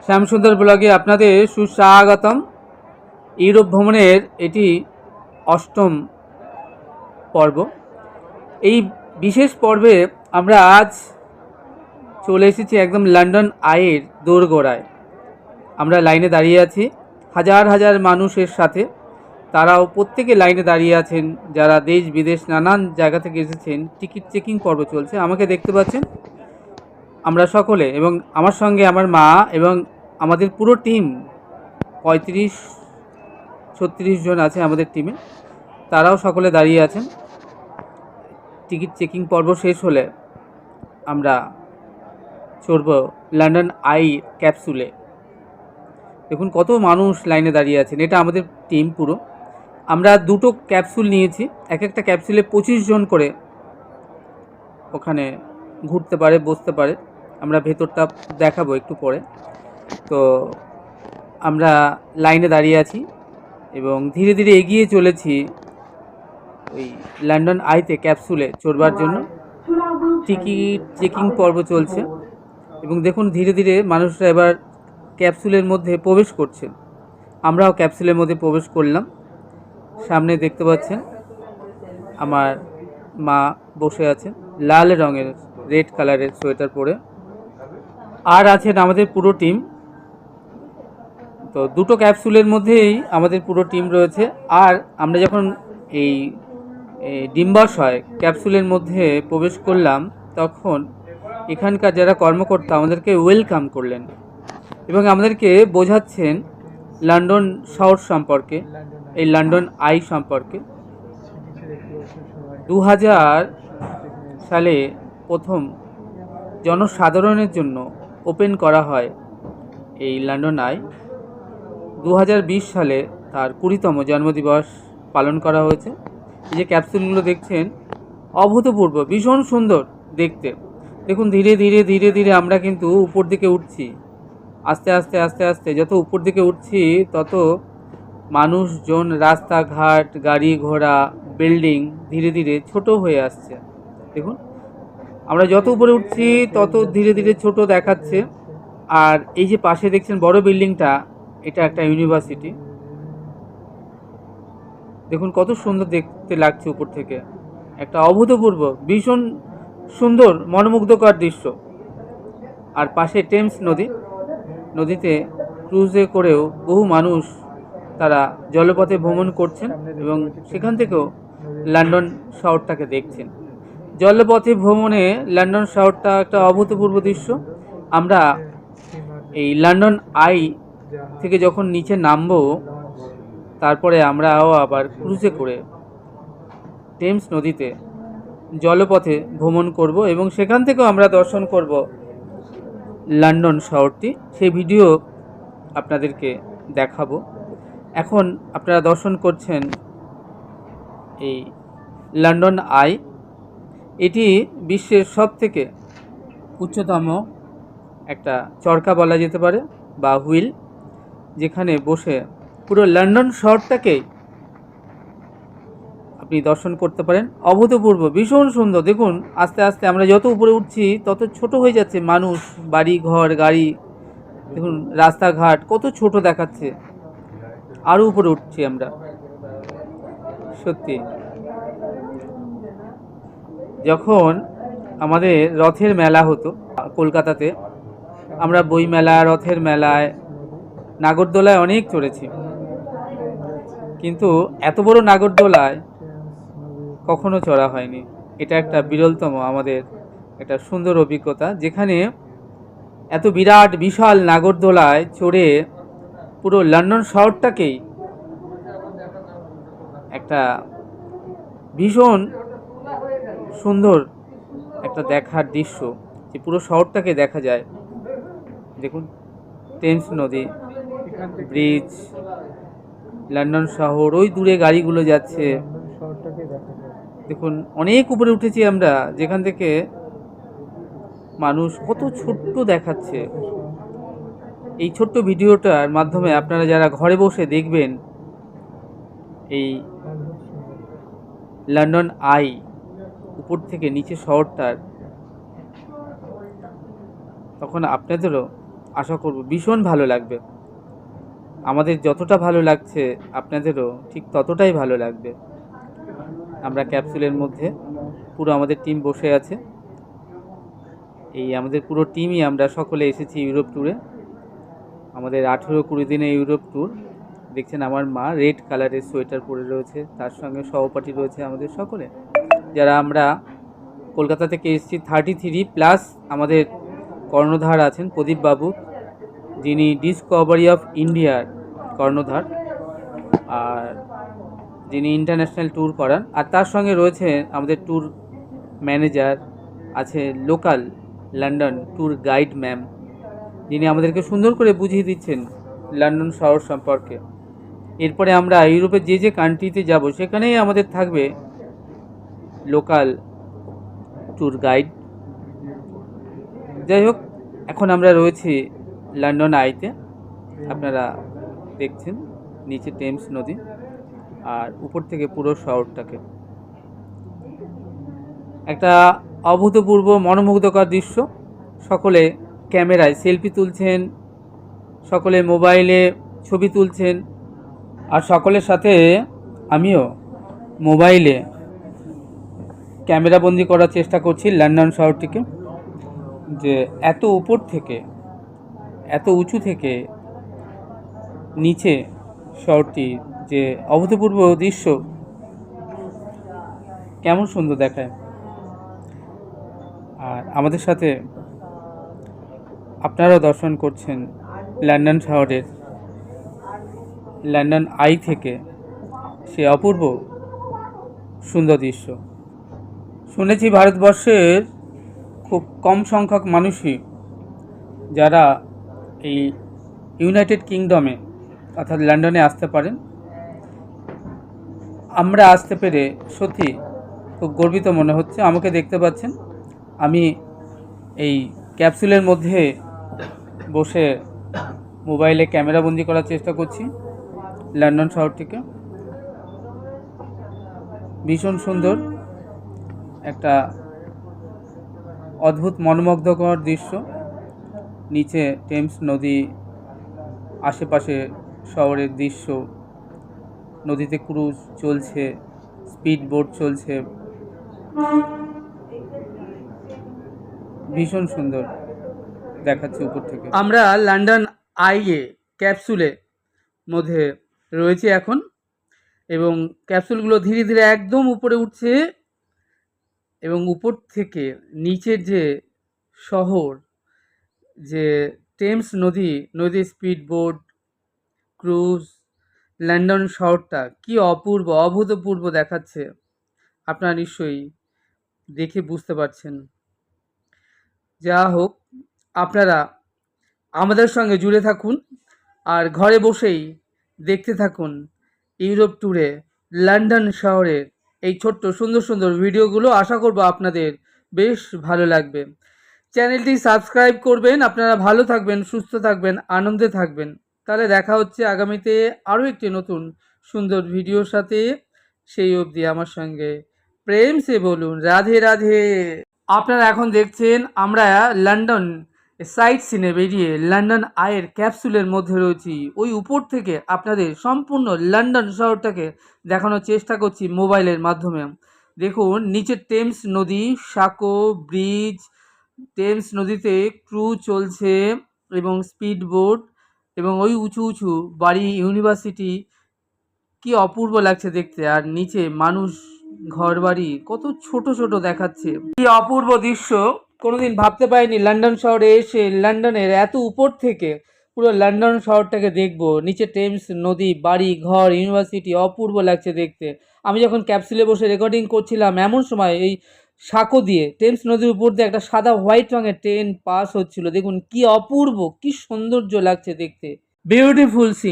শ্যামসুন্দর ব্লগে আপনাদের সুস্বাগতম। ইউরোপ ভ্রমণের এটি ৮ম পর্ব। এই বিশেষ পর্বে আমরা আজ চলে এসেছি একদম লন্ডন আইয়ের দোরগোড়ায়। আমরা লাইনে দাঁড়িয়ে আছি হাজার হাজার মানুষের সাথে। তারাও প্রত্যেকে লাইনে দাঁড়িয়ে আছেন, যারা দেশ বিদেশ নানান জায়গা থেকে এসেছেন। টিকিট চেকিং পর্ব চলছে। আমাকে দেখতে পাচ্ছেন। আমরা সকলে এবং আমার সঙ্গে আমার মা এবং আমাদের পুরো টিম ৩৫-৩৬ জন আছে আমাদের টিমে। তারাও সকলে দাঁড়িয়ে আছেন। টিকিট চেকিং পর্ব শেষ হলে আমরা চড়ব লন্ডন আই ক্যাপসুলে। দেখুন কত মানুষ লাইনে দাঁড়িয়ে আছেন। এটা আমাদের টিম পুরো। আমরা দুটো ক্যাপসুল নিয়েছি। এক একটা ক্যাপসুলে ২৫ জন করে ওখানে ঘুরতে পারে, বসতে পারে। আমরা ভেতরটা দেখাবো একটু পরে। তো আমরা লাইনে দাঁড়িয়ে আছি এবং ধীরে ধীরে এগিয়ে চলেছি ওই লন্ডন আইতে ক্যাপসুলে চড়বার জন্য। টিকিট চেকিং পর্ব চলছে এবং দেখুন ধীরে ধীরে মানুষরা এবার ক্যাপসুলের মধ্যে প্রবেশ করছে। আমরাও ক্যাপসুলের মধ্যে প্রবেশ করলাম। সামনে দেখতে পাচ্ছেন আমার মা বসে আছেন লাল রঙের, রেড কালারের সোয়েটার পরে। আর আছেন আমাদের পুরো টিম। তো দুটো ক্যাপসুলের মধ্যেই আমাদের পুরো টিম রয়েছে। আর আমরা যখন এই ডিম্বাশয় ক্যাপসুলের মধ্যে প্রবেশ করলাম, তখন এখানকার যারা কর্মকর্তা আমাদেরকে ওয়েলকাম করলেন এবং আমাদেরকে বোঝাচ্ছেন লন্ডন শহর সম্পর্কে, এই লন্ডন আই সম্পর্কে। ২০০০ সালে প্রথম জনসাধারণের জন্য ওপেন করা হয় এই লন্ডন আই। ২০২০ সালে তার ২০তম জন্মদিবস পালন করা হয়েছে। এই যে ক্যাপসুলগুলো দেখছেন, অভূতপূর্ব, ভীষণ সুন্দর দেখতে। দেখুন ধীরে ধীরে ধীরে ধীরে আমরা কিন্তু উপর দিকে উঠছি। আস্তে আস্তে আস্তে আস্তে যত উপর দিকে উঠছি, তত মানুষজন, রাস্তাঘাট, গাড়ি ঘোড়া, বিল্ডিং ধীরে ধীরে ছোট হয়ে আসছে। দেখুন আমরা যত উপরে উঠছি তত ধীরে ধীরে ছোট দেখাচ্ছে। আর এই যে পাশে দেখছেন বড় বিল্ডিংটা, এটা একটা ইউনিভার্সিটি। দেখুন কত সুন্দর দেখতে লাগছে উপর থেকে। একটা অভূতপূর্ব, ভীষণ সুন্দর, মনোমুগ্ধকর দৃশ্য। আর পাশে টেমস নদী। নদীতে ক্রুজে করেও বহু মানুষ তারা জলপথে ভ্রমণ করছেন এবং সেখান থেকেও লন্ডন শহরটাকে দেখছেন। জলপথে ভ্রমণে লন্ডন শহরটা একটা অভূতপূর্ব দৃশ্য। আমরা এই লন্ডন আই থেকে যখন নিচে নামবো, তারপরে আমরাও আবার ক্রুজে করে টেমস নদীতে জলপথে ভ্রমণ করব এবং সেখান থেকেও আমরা দর্শন করব লন্ডন শহরটি। সেই ভিডিও আপনাদেরকে দেখাবো। এখন আপনারা দর্শন করছেন এই লন্ডন আই। এটি বিশ্বের সবথেকে উচ্চতম একটা চরকা বলা যেতে পারে, বা হুইল, যেখানে বসে পুরো লন্ডন শহরটাকেই আপনি দর্শন করতে পারেন। অভূতপূর্ব, ভীষণ সুন্দর। দেখুন আস্তে আস্তে আমরা যত উপরে উঠছি তত ছোট হয়ে যাচ্ছে মানুষ, বাড়ি ঘর, গাড়ি। দেখুন রাস্তাঘাট কত ছোট দেখাচ্ছে। আরও উপরে উঠছি আমরা। সত্যি যখন আমাদের রথের মেলা হতো কলকাতাতে, আমরা বই মেলা, রথের মেলায়, নাগরদোলায় অনেক চড়েছি, কিন্তু এত বড় নাগরদোলায় কখনো চড়া হয়নি। এটা একটা বিরলতম আমাদের একটা সুন্দর অভিজ্ঞতা, যেখানে এত বিরাট বিশাল নাগরদোলায় চড়ে পুরো লন্ডন শহরটাকেই একটা ভীষণ সুন্দর একটা দেখার দৃশ্য, যে পুরো শহরটাকে দেখা যায়। দেখুন টেমস নদী, ব্রিজ, লন্ডন শহর, ওই দূরে গাড়িগুলো যাচ্ছে। দেখুন অনেক উপরে উঠেছি আমরা, যেখান থেকে মানুষ কত ছোট্ট দেখাচ্ছে। এই ছোট্ট ভিডিওটার মাধ্যমে আপনারা যারা ঘরে বসে দেখবেন এই লন্ডন আই উপর থেকে নিচে শহরটার, তখন আপনাদেরও আশা করব ভীষণ ভালো লাগবে। আমাদের যতটা ভালো লাগছে আপনাদেরও ঠিক ততটাই ভালো লাগবে। আমরা ক্যাপসুলের মধ্যে পুরো আমাদের টিম বসে আছে। এই আমাদের পুরো টিমই আমরা সকলে এসেছি ইউরোপ ট্যুরে। আমাদের 18-20 দিনের ইউরোপ ট্যুর। দেখছেন আমার মা রেড কালারের সোয়েটার পরে রয়েছে, তার সঙ্গে সহপাঠী রয়েছে আমাদের সকলে, যারা আমরা কলকাতা থেকে এসেছি। 33+ আমাদের কর্ণধার আছেন প্রদীপ বাবু, যিনি ডিসকভারি অফ ইন্ডিয়ার কর্ণধার, আর যিনি ইন্টারন্যাশনাল ট্যুর করান। আর তার সঙ্গে রয়েছে আমাদের ট্যুর ম্যানেজার, আছে local London tour guide ma'am, যিনি আমাদেরকে সুন্দর করে বুঝিয়ে দিচ্ছেন লন্ডন শহর সম্পর্কে। এরপরে আমরা ইউরোপের যে যে কান্ট্রিতে যাব সেখানেই আমাদের থাকবে লোকাল ট্যুর গাইড। যাই হোক, এখন আমরা রয়েছি লন্ডন আইতে। আপনারা দেখছেন নিচে টেমস নদী আর উপর থেকে পুরো শহরটাকে। একটা অভূতপূর্ব মনোমুগ্ধকর দৃশ্য। সকলে ক্যামেরায় সেলফি তুলছেন, সকলে মোবাইলে ছবি তুলছেন, আর সকলের সাথে আমিও মোবাইলে ক্যামেরা বন্দি করার চেষ্টা করছি লন্ডন শহরটিকে, যে এত উপর থেকে, এত উঁচু থেকে নিচে শহরটি যে অভূতপূর্ব দৃশ্য কেমন সুন্দর দেখায়। আর আমাদের সাথে আপনারাও দর্শন করছেন লন্ডন শহরের লন্ডন আই থেকে সে অপূর্ব সুন্দর দৃশ্য। শুনেছি ভারতবর্ষের খুব কম সংখ্যক মানুষই যারা এই ইউনাইটেড কিংডমে অর্থাৎ লন্ডনে আসতে পারেন। আমরা আসতে পেরে সত্যি খুব গর্বিত মনে হচ্ছে। আমাকে দেখতে পাচ্ছেন, আমি এই ক্যাপসুলের মধ্যে বসে মোবাইলে ক্যামেরা বন্দি করার চেষ্টা করছি লন্ডন শহরটিকে। ভীষণ সুন্দর একটা অদ্ভুত মনোমুগ্ধকর দৃশ্য। নিচে টেমস নদী, আশেপাশে শহরের দৃশ্য, নদীতে ক্রুজ চলছে, স্পিড বোট চলছে, ভীষণ সুন্দর দেখাচ্ছে উপর থেকে। আমরা লন্ডন আইয়ে ক্যাপসুলে মধ্যে রয়েছে এখন, এবং ক্যাপসুলগুলো ধীরে ধীরে একদম উপরে উঠছে, এবং উপর থেকে নিচের যে শহর, যে টেমস নদী স্পিড বোট, ক্রুজ, লন্ডন শহরটা কি অপূর্ব অভূতপূর্ব দেখাচ্ছে। আপনারা নিশ্চয়ই দেখে বুঝতে পারছেন। যা হোক, আপনারা আমাদের সঙ্গে জুড়ে থাকুন আর ঘরে বসেই দেখতে থাকুন ইউরোপ ট্যুরে লন্ডন শহরের এই ছোট্ট সুন্দর সুন্দর ভিডিওগুলো। আশা করব আপনাদের বেশ ভালো লাগবে। চ্যানেলটি সাবস্ক্রাইব করবেন। আপনারা ভালো থাকবেন, সুস্থ থাকবেন, আনন্দে থাকবেন। তাহলে দেখা হচ্ছে আগামীতে আরও একটি নতুন সুন্দর ভিডিওর সাথে। সেই অবধি আমার সঙ্গে প্রেম সে বলুন রাধে রাধে। আপনারা এখন দেখছেন আমরা লন্ডন সাইট সিনে বেরিয়ে লন্ডন আইয়ের ক্যাপসুলের মধ্যে রয়েছি। ওই উপর থেকে আপনাদের সম্পূর্ণ লন্ডন শহরটাকে দেখানোর চেষ্টা করছি মোবাইলের মাধ্যমে। দেখুন নিচে টেমস নদী, সাঁকো ব্রিজ, টেমস নদীতে ক্রুজ চলছে এবং স্পিড বোট, এবং ওই উঁচু উঁচু বাড়ি, ইউনিভার্সিটি, কি অপূর্ব লাগছে দেখতে। আর নিচে মানুষ, ঘরবাড়ি কত ছোট ছোট দেখাচ্ছে। কি অপূর্ব দৃশ্য! কোনোদিন ভাবতে পারিনি লন্ডন শহরে এসে লন্ডনের এত উপর থেকে পুরো লন্ডন শহরটাকে দেখব। নিচে টেমস নদী, বাড়ি, ঘর, ইউনিভার্সিটি, অপূর্ব লাগছে দেখতে। আমি যখন ক্যাপসুলে বসে রেকর্ডিং করছিলাম এমন সময় এই সাঁকো দিয়ে, টেমস নদীর উপর দিয়ে একটা সাদা হোয়াইট রঙের ট্রেন পাস হচ্ছিল। দেখুন কি অপূর্ব, কি সৌন্দর্য লাগছে দেখতে, বিউটিফুল সিন।